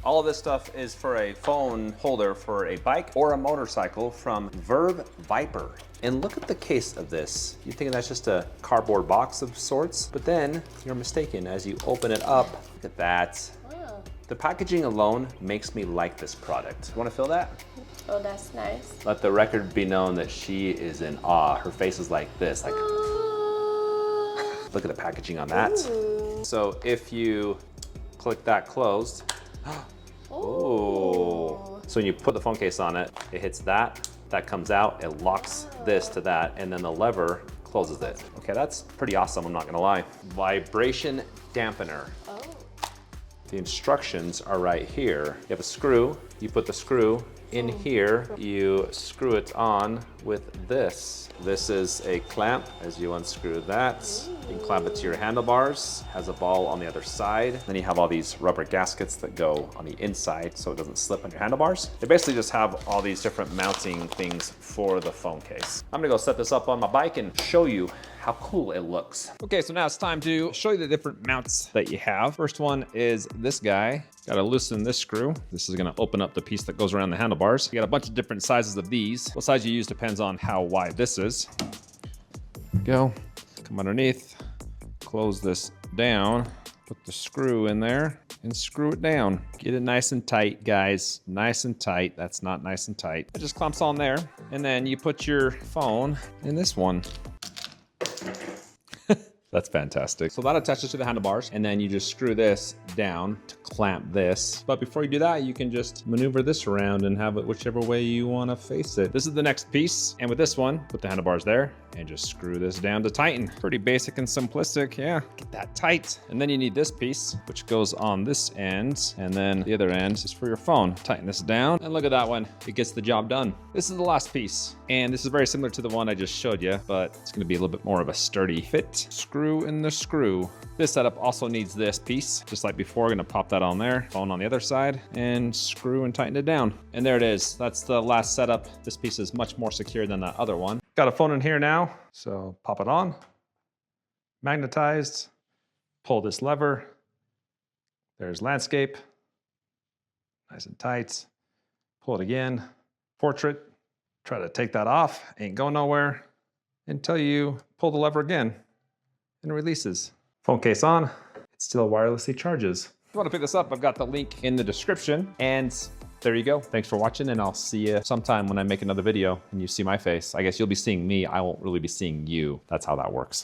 All of this stuff is for a phone holder for a bike or a motorcycle from Verve Viper. And look at the case of this. You're thinking that's just a cardboard box of sorts, but then you're mistaken. As you open it up, look at that. Wow. The packaging alone makes me like this product. You wanna feel that? Oh, that's nice. Let the record be known that she is in awe. Her face is like this, like, look at the packaging on that. Ooh. So if you click that closed, oh. So when you put the phone case on it, it hits that comes out, it locks this to that, and then the lever closes it. Okay, that's pretty awesome, I'm not gonna lie. Vibration dampener. Oh. The instructions are right here. You have a screw, you put the screw in here, you screw it on with this. This is a clamp. As you unscrew that, you can clamp it to your handlebars. Has a ball on the other side. Then you have all these rubber gaskets that go on the inside so it doesn't slip on your handlebars. They basically just have all these different mounting things for the phone case. I'm gonna go set this up on my bike and show you how cool it looks. Okay, so now it's time to show you the different mounts that you have. First one is this guy. Gotta loosen this screw. This is gonna open up the piece that goes around the handlebars. You got a bunch of different sizes of these. What size you use depends on how wide this is. There we go. Come underneath, close this down, put the screw in there and screw it down. Get it nice and tight, guys. Nice and tight. That's not nice and tight. It just clamps on there. And then you put your phone in this one. That's fantastic. So that attaches to the handlebars, and then you just screw this down to clamp this. But before you do that, you can just maneuver this around and have it whichever way you want to face it. This is the next piece. And with this one, put the handlebars there and just screw this down to tighten. Pretty basic and simplistic, yeah. Get that tight. And then you need this piece, which goes on this end, and then the other end is for your phone. Tighten this down, and look at that one. It gets the job done. This is the last piece, and this is very similar to the one I just showed you, but it's gonna be a little bit more of a sturdy fit. Screw in the screw. This setup also needs this piece, just like before. Gonna pop that on there, phone on the other side, and screw and tighten it down. And there it is. That's the last setup. This piece is much more secure than that other one. Got a phone in here now, so pop it on. Magnetized. Pull this lever. There's landscape. Nice and tight. Pull it again. Portrait. Try to take that off. Ain't going nowhere until you pull the lever again and it releases. Phone case on. It still wirelessly charges. If you want to pick this up, I've got the link in the description. And there you go. Thanks for watching, and I'll see you sometime when I make another video and you see my face. I guess you'll be seeing me. I won't really be seeing you. That's how that works.